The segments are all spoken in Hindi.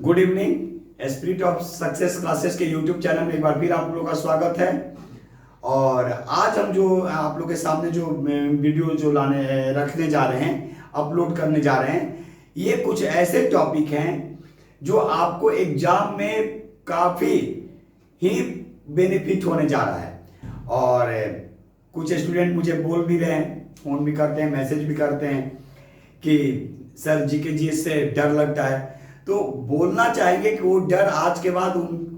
Good evening. Spirit of success classes के यूट्यूब चैनल में एक बार फिर आप लोगों का स्वागत है। और आज हम जो आप लोगों के सामने जो वीडियो जो रखने जा रहे हैं, अपलोड करने जा रहे हैं, ये कुछ ऐसे टॉपिक हैं जो आपको एग्जाम में काफ़ी ही बेनिफिट होने जा रहा है। और कुछ स्टूडेंट मुझे बोल भी रहे हैं, फ़ोन भी करते हैं, मैसेज भी करते हैं कि सर जीके जीएस से डर लगता है। तो बोलना चाहेंगे कि वो डर आज के बाद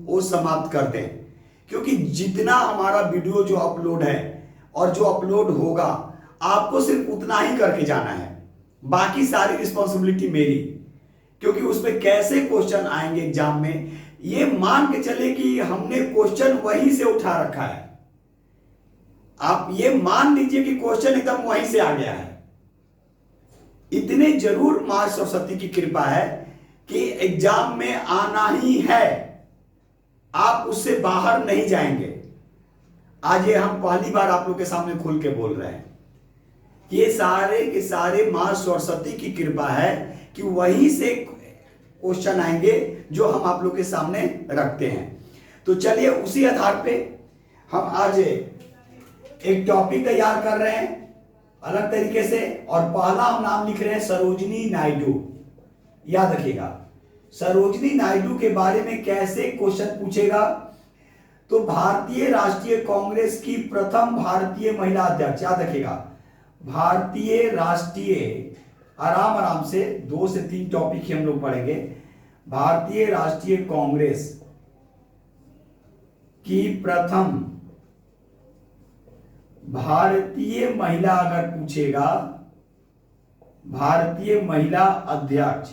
वो समाप्त कर दें, क्योंकि जितना हमारा वीडियो जो अपलोड है और जो अपलोड होगा आपको सिर्फ उतना ही करके जाना है, बाकी सारी रिस्पॉन्सिबिलिटी मेरी। क्योंकि उसमें कैसे क्वेश्चन आएंगे एग्जाम में, ये मान के चले कि हमने क्वेश्चन वहीं से उठा रखा है। आप ये मान लीजिए कि क्वेश्चन एकदम वहीं से आ गया है। इतने जरूर मां सरस्वती की कृपा है कि एग्जाम में आना ही है, आप उससे बाहर नहीं जाएंगे। आज ये हम पहली बार आप लोग के सामने खुल के बोल रहे हैं कि ये सारे के सारे मां सरस्वती की कृपा है कि वहीं से क्वेश्चन आएंगे जो हम आप लोग के सामने रखते हैं। तो चलिए उसी आधार पे हम आज एक टॉपिक तैयार कर रहे हैं अलग तरीके से। और पहला हम नाम लिख रहे हैं सरोजिनी नायडू। याद रखिएगा, सरोजिनी नायडू के बारे में कैसे क्वेश्चन पूछेगा। तो भारतीय राष्ट्रीय कांग्रेस की प्रथम भारतीय महिला अध्यक्ष, याद रखिएगा, भारतीय राष्ट्रीय, आराम आराम से 2 से 3 टॉपिक ही हम लोग पढ़ेंगे। भारतीय राष्ट्रीय कांग्रेस की प्रथम भारतीय महिला, अगर पूछेगा भारतीय महिला अध्यक्ष,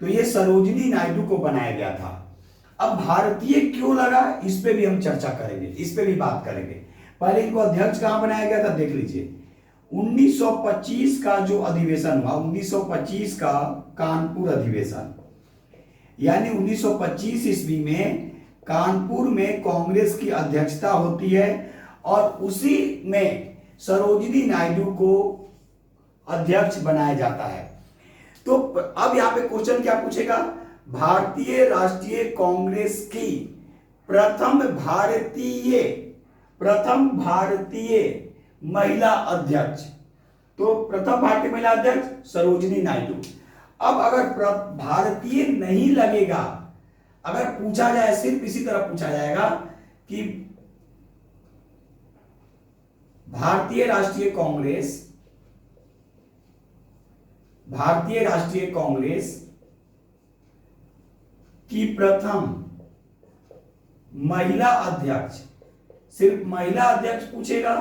तो ये सरोजिनी नायडू को बनाया गया था। अब भारतीय क्यों लगा, इस पे भी हम चर्चा करेंगे, इस पे भी बात करेंगे। पहले इनको अध्यक्ष कहां बनाया गया था, देख लीजिए। 1925 का जो अधिवेशन हुआ, 1925 का कानपुर अधिवेशन, यानी 1925 ईस्वी में कानपुर में कांग्रेस की अध्यक्षता होती है और उसी में सरोजिनी नायडू को अध्यक्ष बनाया जाता है। तो अब यहां पे क्वेश्चन क्या पूछेगा, भारतीय राष्ट्रीय कांग्रेस की प्रथम भारतीय महिला अध्यक्ष। तो प्रथम भारतीय महिला अध्यक्ष सरोजिनी नायडू। अब अगर भारतीय नहीं लगेगा, अगर पूछा जाए, सिर्फ इसी तरह पूछा जाएगा कि भारतीय राष्ट्रीय कांग्रेस की प्रथम महिला अध्यक्ष, सिर्फ महिला अध्यक्ष पूछेगा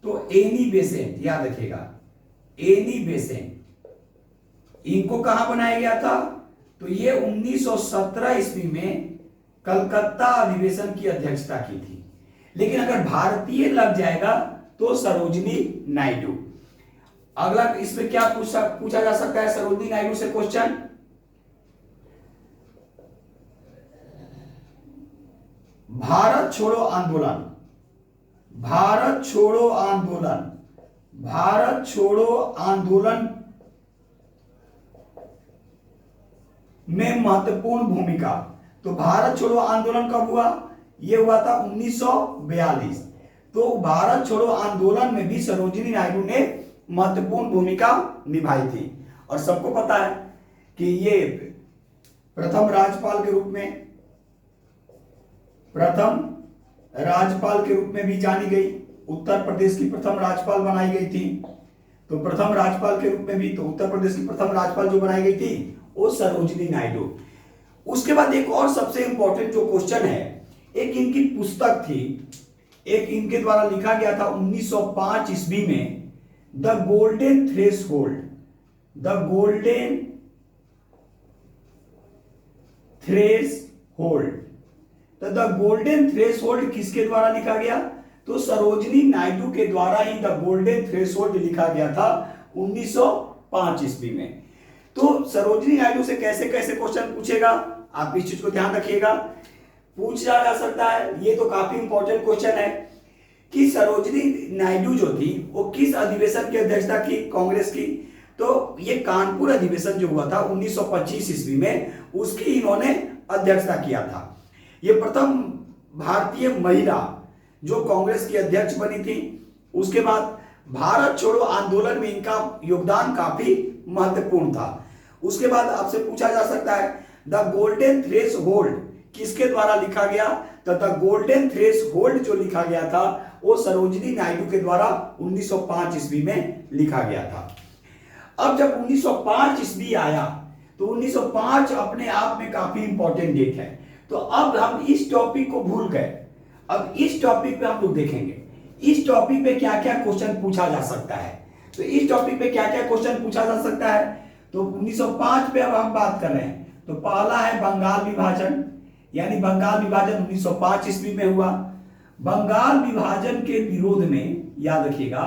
तो एनी बेसेंट, याद रखिएगा, एनी बेसेंट, इनको कहां बनाया गया था, तो ये 1917 ईस्वी में कलकत्ता अधिवेशन की अध्यक्षता की थी। लेकिन अगर भारतीय लग जाएगा तो सरोजिनी नायडू। अगला इसमें क्या पूछा जा सकता है सरोजिनी नायडू से क्वेश्चन, भारत छोड़ो आंदोलन, भारत छोड़ो आंदोलन में महत्वपूर्ण भूमिका। तो भारत छोड़ो आंदोलन कब हुआ, यह हुआ था 1942। तो भारत छोड़ो आंदोलन में भी सरोजिनी नायडू ने महत्वपूर्ण भूमिका निभाई थी। और सबको पता है कि ये प्रथम राज्यपाल के रूप में भी जानी गई, उत्तर प्रदेश की प्रथम राज्यपाल बनाई गई थी। तो प्रथम राज्यपाल के रूप में भी, तो उत्तर प्रदेश की प्रथम राज्यपाल जो बनाई गई थी वो सरोजिनी नायडू। उसके बाद एक और सबसे इंपॉर्टेंट जो क्वेश्चन है, एक इनकी पुस्तक थी, एक इनके द्वारा लिखा गया था 1905 ईस्वी में, द गोल्डन थ्रेशोल्ड। तो द गोल्डन थ्रेशोल्ड किसके द्वारा लिखा गया, तो सरोजिनी नायडू के द्वारा ही द गोल्डन थ्रेशोल्ड लिखा गया था 1905 ईस्वी में। तो सरोजिनी नायडू से कैसे कैसे क्वेश्चन पूछेगा, आप इस चीज को ध्यान रखिएगा। पूछा जा सकता है, ये तो काफी इंपॉर्टेंट क्वेश्चन है कि सरोजिनी नायडू जो थी वो किस अधिवेशन की अध्यक्षता की कांग्रेस की, तो ये कानपुर अधिवेशन जो हुआ था 1925 ईस्वी में, उसकी इन्होंने अध्यक्षता किया था। ये प्रथम भारतीय महिला जो कांग्रेस की अध्यक्ष बनी थी। उसके बाद भारत छोड़ो आंदोलन में इनका योगदान काफी महत्वपूर्ण था। उसके बाद आपसे पूछा जा सकता है द गोल्डन थ्रेश होल्ड किसके द्वारा लिखा गया, तो द गोल्डन थ्रेश होल्ड जो लिखा गया था वो सरोजिनी नायडू के द्वारा 1905 ईस्वी में लिखा गया था। अब जब 1905 ईस्वी आया तो 1905 अपने आप में काफी इंपॉर्टेंट डेट है। तो अब हम इस टॉपिक को भूल गए, अब इस टॉपिक पे हम लोग देखेंगे इस टॉपिक पे क्या क्या क्वेश्चन पूछा जा सकता है। तो इस टॉपिक पे क्या क्या क्वेश्चन पूछा जा सकता है, तो 1905 पे अब हम बात कर रहे हैं। तो पहला है बंगाल विभाजन, यानी बंगाल विभाजन 1905 ईस्वी में हुआ। बंगाल विभाजन के विरोध में, याद रखिएगा,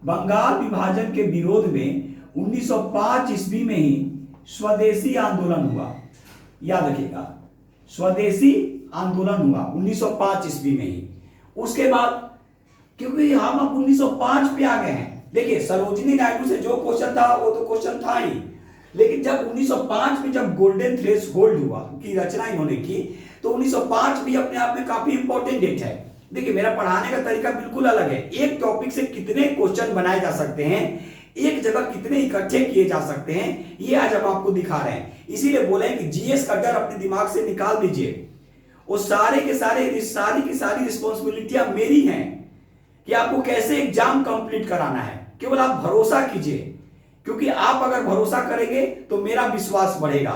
बंगाल विभाजन के विरोध में 1905 ईस्वी में ही स्वदेशी आंदोलन हुआ। याद रखिएगा, स्वदेशी आंदोलन हुआ 1905 ईस्वी में ही। उसके बाद क्योंकि हम अब 1905 पे आ गए हैं, देखिए सरोजिनी नायडू से जो क्वेश्चन था वो तो क्वेश्चन था ही, लेकिन जब 1905 में जब गोल्डन थ्रेश होल्ड हुआ की रचना इन्होंने की, तो 1905 भी अपने आप में काफी इंपॉर्टेंट डेट है। देखिए मेरा पढ़ाने का तरीका बिल्कुल अलग है, एक टॉपिक से कितने क्वेश्चन बनाए जा सकते हैं, एक जगह कितने इकट्ठे किए जा सकते हैं, ये आज हम आपको दिखा रहे हैं। इसीलिए बोले कि जीएस का डर अपने दिमाग से निकाल दीजिए। वो सारे के सारे सारी की सारी रिस्पॉन्सिबिलिटियां मेरी हैं कि आपको कैसे एग्जाम कंप्लीट कराना है। केवल आप भरोसा कीजिए, क्योंकि आप अगर भरोसा करेंगे तो मेरा विश्वास बढ़ेगा।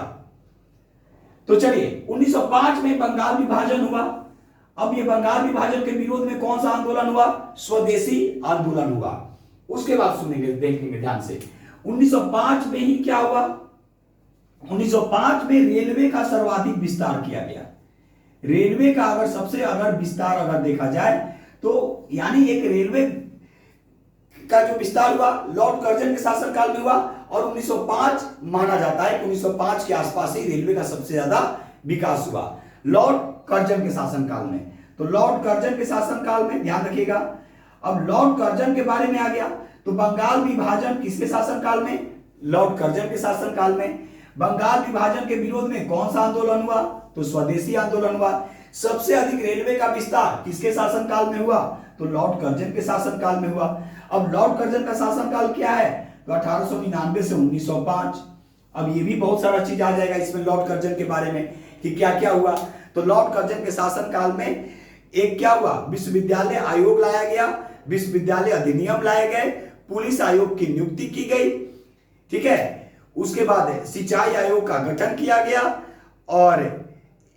तो चलिए 1905 में बंगाल विभाजन हुआ। अब ये बंगाल विभाजन के विरोध में कौन सा आंदोलन हुआ, स्वदेशी आंदोलन हुआ। उसके बाद सुनेंगे, देखेंगे ध्यान से। 1905 में ही क्या हुआ, 1905 में रेलवे का सर्वाधिक विस्तार किया गया। रेलवे का अगर विस्तार अगर देखा जाए तो यानी एक रेलवे का जो विस्तार हुआ लॉर्ड कर्जन के शासनकाल में हुआ, और 1905 माना जाता है कि 1905 के आसपास ही रेलवे का सबसे ज्यादा विकास हुआ लॉर्ड कर्जन के शासनकाल में। तो लॉर्ड कर्जन के शासनकाल में ध्यान रखिएगा। अब लॉर्ड कर्जन के बारे में आ गया, तो बंगाल विभाजन किसके शासनकाल में, लॉर्ड कर्जन के शासनकाल में। बंगाल विभाजन के विरोध में कौन सा आंदोलन हुआ, तो स्वदेशी आंदोलन हुआ। सबसे अधिक रेलवे का विस्तार किसके शासनकाल में हुआ, तो लॉर्ड कर्जन के शासनकाल में हुआ। अब लॉर्ड कर्जन का शासनकाल क्या है, तो 1899 से 1905। अब ये भी बहुत सारा चीज आ जाएगा इसमें लॉर्ड कर्जन के बारे में कि क्या क्या हुआ। तो लॉर्ड कर्जन के शासनकाल में एक क्या हुआ, विश्वविद्यालय आयोग लाया गया, विश्वविद्यालय अधिनियम लाए गए, पुलिस आयोग की नियुक्ति की गई, ठीक है। उसके बाद सिंचाई आयोग का गठन किया गया, और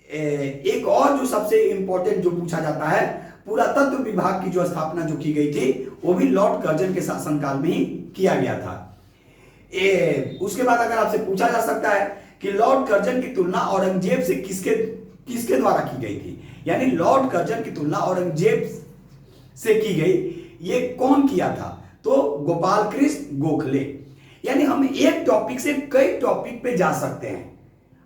एक और जो सबसे इंपॉर्टेंट जो पूछा जाता है, पुरातत्व विभाग की जो स्थापना जो की गई थी वो भी लॉर्ड कर्जन के शासनकाल में ही किया गया था। उसके बाद अगर आपसे पूछा जा सकता है कि लॉर्ड कर्जन की तुलना औरंगजेब से किसके द्वारा की गई थी, यानी लॉर्ड कर्जन की तुलना औरंगजेब से की गई, ये कौन किया था, तो गोपाल कृष्ण गोखले। यानी हम एक टॉपिक से कई टॉपिक पे जा सकते हैं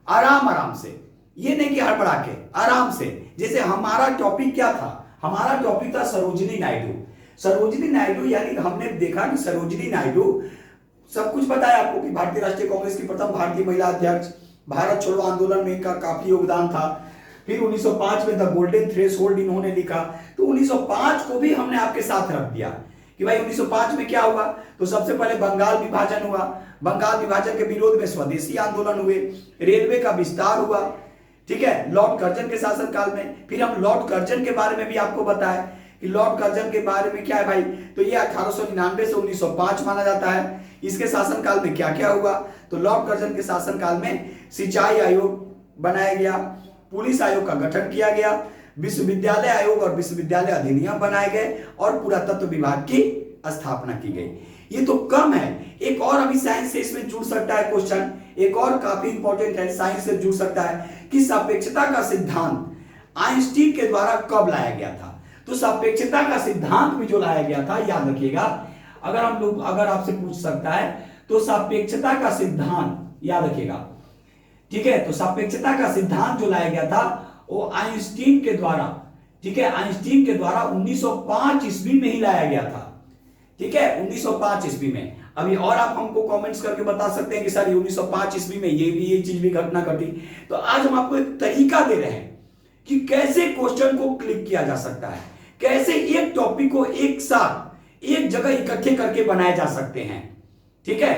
आराम से, ये नहीं कि हड़बड़ा के, आराम से। जैसे हमारा टॉपिक क्या था, हमारा टॉपिक था सरोजिनी नायडू। सरोजिनी नायडू यानी हमने देखा कि सरोजिनी नायडू, सब कुछ पता है आपको कि भारतीय राष्ट्रीय कांग्रेस की प्रथम भारतीय महिला अध्यक्ष, भारत छोड़ो आंदोलन में इनका काफी योगदान था। फिर 1905 में द गोल्डन थ्रेश होल्ड इन्होंने लिखा। तो 1905 को भी हमने आपके साथ रख दिया कि भाई 1905 में क्या हुआ, तो सबसे पहले बंगाल विभाजन हुआ। बंगाल विभाजन के विरोध में स्वदेशी आंदोलन हुए, रेलवे का विस्तार हुआ, ठीक है, लॉर्ड कर्जन के शासनकाल में। फिर हम लॉर्ड कर्जन के बारे में भी आपको बताया कि लॉर्ड कर्जन के बारे में क्या है भाई, तो ये 1899 से 1905 माना जाता है। इसके शासनकाल में क्या क्या हुआ, तो लॉर्ड कर्जन के शासनकाल में सिंचाई आयोग बनाया गया, पुलिस आयोग का गठन किया गया, विश्वविद्यालय आयोग और विश्वविद्यालय अधिनियम बनाए गए, और पुरातत्व विभाग की स्थापना की गई। ये तो कम है, एक और अभी साइंस से इसमें जुड़ सकता है क्वेश्चन, एक और काफी इंपॉर्टेंट है, साइंस से जुड़ सकता है कि सापेक्षता का सिद्धांत आइंस्टीन के द्वारा कब लाया गया था। तो सापेक्षता का सिद्धांत भी जो लाया गया था, याद रखिएगा, अगर आपसे पूछ सकता है तो सापेक्षता का सिद्धांत याद रखिएगा, ठीक है। तो सापेक्षता का सिद्धांत जो लाया गया था वो आइंस्टीन के द्वारा, ठीक है, आइंस्टीन के द्वारा 1905 ईस्वी में ही लाया गया था, ठीक है, 1905 ईस्वी में। अभी और आप हमको कमेंट्स करके बता सकते हैं कि सर 1905 ईस्वी में ये चीज भी घटना घटी। तो आज हम आपको एक तरीका दे रहे हैं कि कैसे क्वेश्चन को क्लिक किया जा सकता है, कैसे एक टॉपिक को एक साथ एक जगह इकट्ठे करके बनाए जा सकते हैं। ठीक है,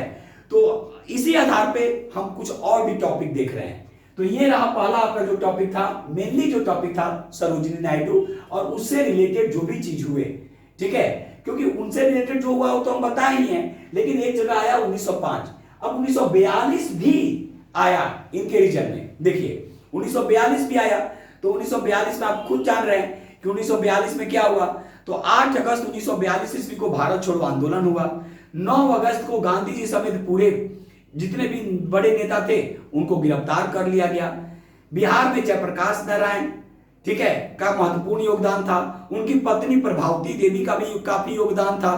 तो इसी आधार पे हम कुछ और भी टॉपिक देख रहे हैं। तो ये रहा पहला आपका जो टॉपिक था, मेनली जो टॉपिक था सरोजिनी नायडू और उससे रिलेटेड जो भी चीज हुए। ठीक है, क्योंकि उनसे रिलेटेड जो हुआ वो तो हम बता ही हैं, लेकिन एक जगह आया 1905। अब 1942 भी आया इनके रीजन में। देखिए 1942 भी आया, तो 1942 में आप खुद जान रहे हैं कि 1942 में क्या हुआ। तो 8 अगस्त 1942 ईस्वी को भारत छोड़ो आंदोलन हुआ। 9 अगस्त को गांधी जी समेत पूरे जितने भी बड़े नेता थे उनको गिरफ्तार कर लिया गया। बिहार में जयप्रकाश नारायण, ठीक है, का महत्वपूर्ण योगदान था। उनकी पत्नी प्रभावती देवी का भी काफी योगदान था।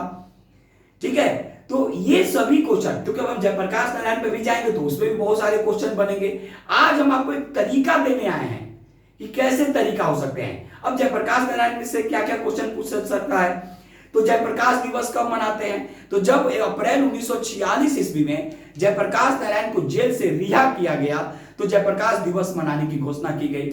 ठीक है, तो ये सभी क्वेश्चन, क्योंकि अब हम जयप्रकाश नारायण पे भी जाएंगे तो उसमें भी बहुत सारे क्वेश्चन बनेंगे। आज हम आपको एक तरीका देने आए हैं कि कैसे तरीका हो सकते हैं। अब जयप्रकाश नारायण से क्या क्या क्वेश्चन पूछ सकता है। तो जयप्रकाश दिवस कब मनाते हैं, तो जब अप्रैल 1946 ईस्वी में जयप्रकाश नारायण को जेल से रिहा किया गया तो जयप्रकाश दिवस मनाने की घोषणा की गई।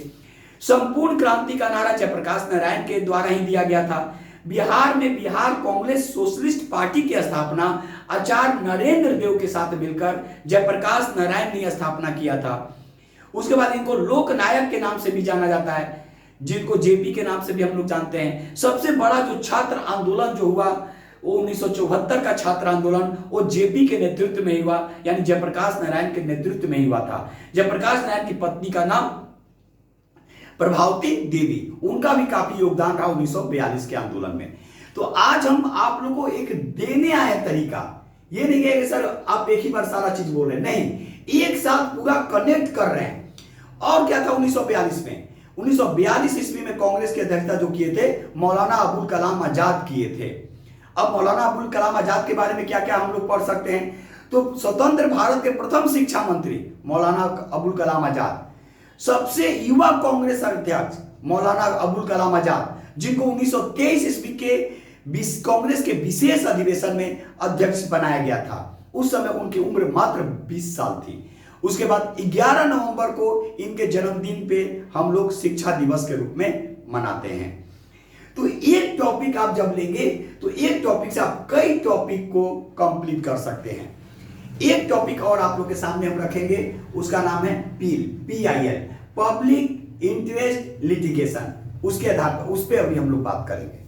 संपूर्ण क्रांति का नारा जयप्रकाश नारायण के द्वारा ही दिया गया था। बिहार में बिहार कांग्रेस सोशलिस्ट पार्टी की स्थापना आचार्य नरेंद्र देव के साथ मिलकर जयप्रकाश नारायण ने स्थापना किया था। उसके बाद इनको लोकनायक के नाम से भी जाना जाता है, जिनको जेपी के नाम से भी हम लोग जानते हैं। सबसे बड़ा जो छात्र आंदोलन जो हुआ वो 1974 का छात्र आंदोलन वो जेपी के नेतृत्व में हुआ, यानी जयप्रकाश नारायण के नेतृत्व में हुआ था। जयप्रकाश नारायण की पत्नी का नाम प्रभावती देवी, उनका भी काफी योगदान रहा 1942 के आंदोलन में। तो आज हम आप लोगों को एक देने आए तरीका, ये नहीं है कि सर आप एक ही बार सारा चीज बोल रहे हैं, नहीं, एक साथ पूरा कनेक्ट कर रहे हैं। और क्या था 1942 में, 1942 ईस्वी में कांग्रेस की अध्यक्षता जो किए थे मौलाना अबुल कलाम आजाद किए थे। अब मौलाना अबुल कलाम आजाद के बारे में क्या क्या हम लोग पढ़ सकते हैं, तो स्वतंत्र भारत के प्रथम शिक्षा मंत्री मौलाना अबुल कलाम आजाद, सबसे युवा कांग्रेस अध्यक्ष मौलाना अबुल कलाम आजाद, जिनको 1923 ईस्वी के कांग्रेस के विशेष अधिवेशन में अध्यक्ष बनाया गया था। उस समय उनकी उम्र मात्र 20 साल थी। उसके बाद 11 नवंबर को इनके जन्मदिन पे हम लोग शिक्षा दिवस के रूप में मनाते हैं। तो एक टॉपिक आप जब लेंगे तो एक टॉपिक से आप कई टॉपिक को कंप्लीट कर सकते हैं। एक टॉपिक और आप लोग के सामने हम रखेंगे, उसका नाम है PIL, पब्लिक इंटरेस्ट लिटिगेशन। उसके आधार पर उस पर अभी हम लोग बात करेंगे।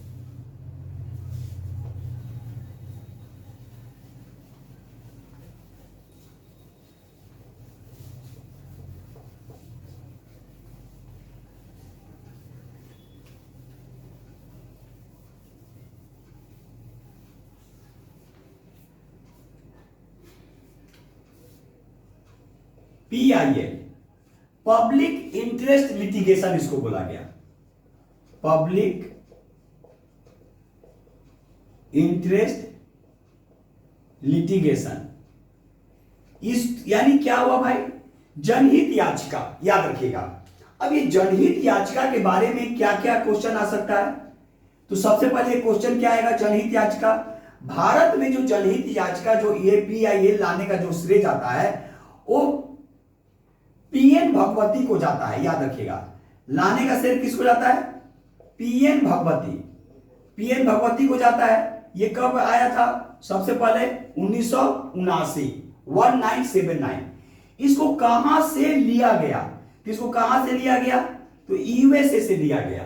PIL, पब्लिक इंटरेस्ट लिटिगेशन इसको बोला गया, पब्लिक इंटरेस्ट लिटिगेशन। इस यानी क्या हुआ भाई, जनहित याचिका, याद रखिएगा। अब ये जनहित याचिका के बारे में क्या क्या क्वेश्चन आ सकता है, तो सबसे पहले क्वेश्चन क्या आएगा, जनहित याचिका। भारत में जो जनहित याचिका जो ये PIL लाने का जो श्रेय जाता है वो PN भगवती को जाता है, याद रखिएगा। लाने का श्रेय किसको जाता है, PN भगवती, PN भगवती को जाता है। ये कब आया था, सबसे पहले 1979। इसको कहां से लिया गया, किसको कहां से लिया गया, तो USA से लिया गया।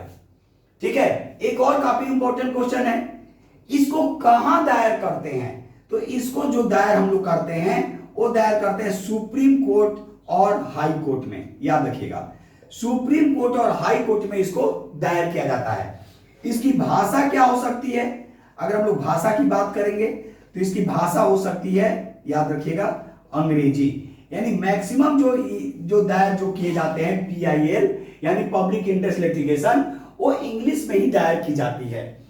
ठीक है, एक और काफी इंपॉर्टेंट क्वेश्चन है, इसको कहां दायर करते हैं, तो इसको जो दायर हम लोग करते हैं वो दायर करते हैं सुप्रीम कोर्ट और हाई कोर्ट में, याद रखिएगा। सुप्रीम कोर्ट और हाई कोर्ट में इसको दायर किया जाता है। इसकी भाषा क्या हो सकती है, अगर हम लोग भाषा की बात करेंगे तो इसकी भाषा हो सकती है, याद रखिएगा, अंग्रेजी। यानी मैक्सिमम जो दायर जो किए जाते हैं PIL यानी पब्लिक इंटरेस्ट लिटिगेशन, वो इंग्लिश में ही दायर की जाती है।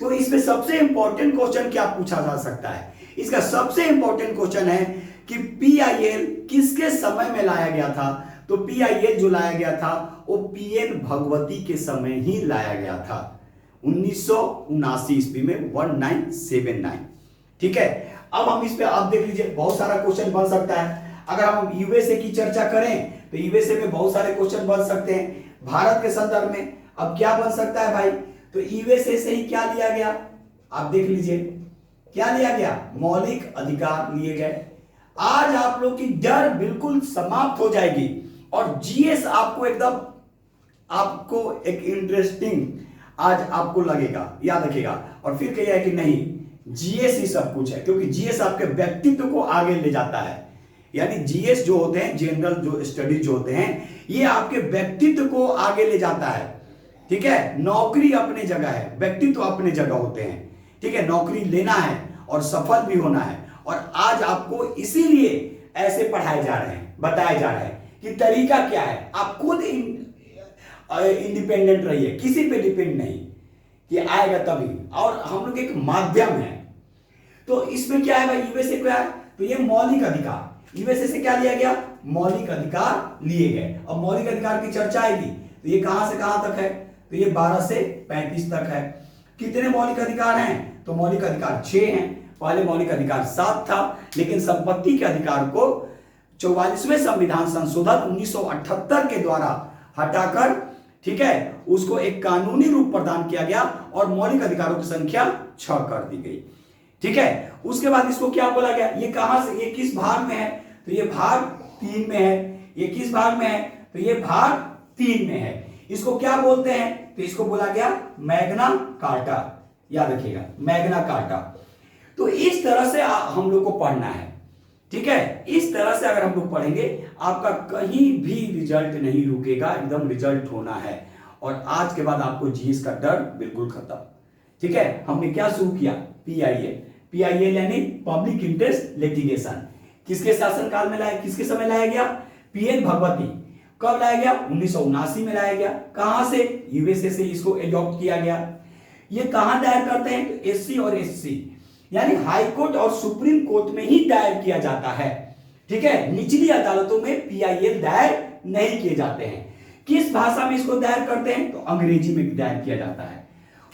तो इसमें सबसे इंपॉर्टेंट क्वेश्चन क्या पूछा जा सकता है, इसका सबसे इंपॉर्टेंट क्वेश्चन है कि PIL किसके समय में लाया गया था, तो PIL जो लाया गया था वो PN भगवती के समय ही लाया गया था, 1979 ईस्वी में, 1979। ठीक है, अब हम इस पे आप देख लीजिए बहुत सारा क्वेश्चन बन सकता है। अगर हम यूएसए की चर्चा करें तो यूएसए में बहुत सारे क्वेश्चन बन सकते हैं। भारत के संदर्भ में अब क्या बन सकता है भाई, तो यूएसए से ही क्या लिया गया, आप देख लीजिए क्या लिया गया, मौलिक अधिकार लिए गए। आज आप लोग की डर बिल्कुल समाप्त हो जाएगी और जीएस आपको एकदम, आपको एक इंटरेस्टिंग आज आपको लगेगा, याद रखिएगा। और फिर कहिए कि नहीं जीएस ही सब कुछ है, क्योंकि जीएस आपके व्यक्तित्व को आगे ले जाता है। यानी जीएस जो होते हैं, जनरल जो स्टडीज जो होते हैं, ये आपके व्यक्तित्व को आगे ले जाता है। ठीक है, नौकरी अपनी जगह है, व्यक्तित्व अपनी जगह होते हैं। ठीक है, नौकरी लेना है और सफल भी होना है। और आज आपको इसीलिए ऐसे पढ़ाए जा रहे हैं, बताए जा रहे हैं कि तरीका क्या है। आप खुद इंडिपेंडेंट रहिए, किसी पे डिपेंड नहीं कि आएगा तभी। और हम लोग एक माध्यम है। तो इसमें क्या है भाई, यूएसए क्या है, तो ये मौलिक अधिकार, यूएसए से क्या लिया गया, मौलिक अधिकार लिए गए। अब मौलिक अधिकार की चर्चा आएगी तो ये कहां से कहां तक है, तो ये 12 से 35 तक है। कितने मौलिक अधिकार हैं, तो मौलिक अधिकार 6 हैं। पहले मौलिक अधिकार 7 था, लेकिन संपत्ति के अधिकार को 44वें संविधान संशोधन 1978 के द्वारा हटाकर, ठीक है, उसको एक कानूनी रूप प्रदान किया गया और मौलिक अधिकारों की संख्या 6 कर दी गई। ठीक है, उसके बाद इसको क्या बोला गया, ये कहां से, ये किस भाग में है, तो ये भाग 3 में है। ये किस भाग में है, तो ये भाग 3 में है। इसको क्या बोलते हैं, तो इसको बोला गया मैग्ना कार्टा, याद रखिएगा मैग्ना कार्टा। तो इस तरह से हम लोग को पढ़ना है। ठीक है, इस तरह से अगर हम लोग पढ़ेंगे आपका कहीं भी रिजल्ट नहीं रुकेगा, एकदम रिजल्ट होना है। और आज के बाद आपको जीएस का डर बिल्कुल खत्म। ठीक है, हमने क्या शुरू किया, पीआईएल। पीआईएल यानी पब्लिक इंटरेस्ट लिटिगेशन, किसके शासनकाल में लाया, किसके समय लाया गया, पीएन भगवती। कब लाया गया, 1979 में लाया गया। कहां से, यूएसए से इसको एडॉप्ट किया गया। ये कहां दायर करते हैं, तो एससी और एससी यानी हाई कोर्ट और सुप्रीम कोर्ट में ही दायर किया जाता है। ठीक है, निचली अदालतों में पीआईएल दायर नहीं किए जाते हैं। किस भाषा में इसको दायर करते हैं, तो अंग्रेजी में दायर किया जाता है।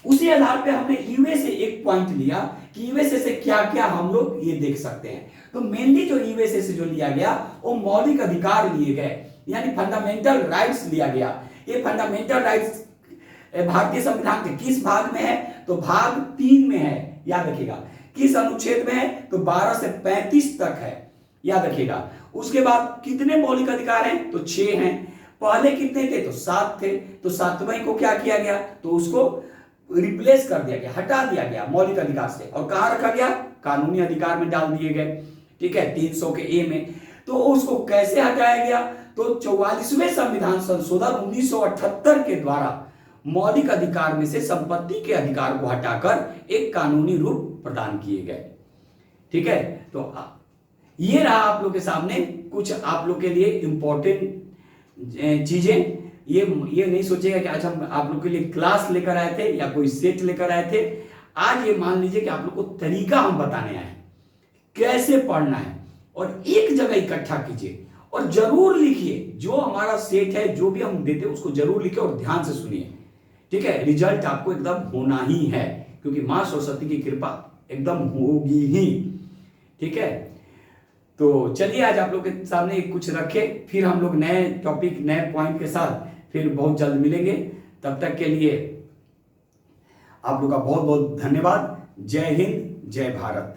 उसी आधार पे हमने यूएसए एक पॉइंट लिया कि यूएसए से क्या क्या हम लोग ये देख सकते हैं। तो मेनली जो यूएसए से जो लिया गया वो मौलिक अधिकार लिए गए, यानी फंडामेंटल राइट्स लिया गया। ये फंडामेंटल राइट्स भारतीय संविधान के किस भाग में है, तो भाग 3 में है, याद रखिएगा। किस अनुच्छेद में है, तो 12 से 35 तक है, याद रखिएगा। उसके बाद कितने मौलिक अधिकार हैं, तो 6 हैं। पहले कितने थे, तो 7 थे। तो 7वें को क्या किया गया, तो उसको रिप्लेस कर दिया गया, हटा दिया गया मौलिक अधिकार से, और कहां रखा गया, कानूनी अधिकार में डाल दिए गए। ठीक है, 300 के ए में। तो उसको कैसे हटाया गया, तो 44वें संविधान संशोधन 1978 के द्वारा मौलिक अधिकार में से संपत्ति के अधिकार को हटाकर एक कानूनी रूप प्रदान किए गए। ठीक है, तो ये रहा आप लोग के सामने कुछ आप लोग के लिए इंपॉर्टेंट चीजें। ये नहीं सोचेगा कि आज हम आप लोग के लिए क्लास लेकर आए थे या कोई सेट लेकर आए थे। आज ये मान लीजिए कि आप लोग को तरीका हम बताने आए, कैसे पढ़ना है, और एक जगह इकट्ठा कीजिए और जरूर लिखिए। जो हमारा सेट है, जो भी हम देते हैं, उसको जरूर लिखिए और ध्यान से सुनिए। ठीक है, रिजल्ट आपको एकदम होना ही है, क्योंकि मां सरस्वती की कृपा एकदम होगी ही। ठीक है, तो चलिए आज आप लोग के सामने कुछ रखे, फिर हम लोग नए टॉपिक नए पॉइंट के साथ फिर बहुत जल्द मिलेंगे। तब तक के लिए आप लोग का बहुत बहुत धन्यवाद। जय हिंद, जय भारत।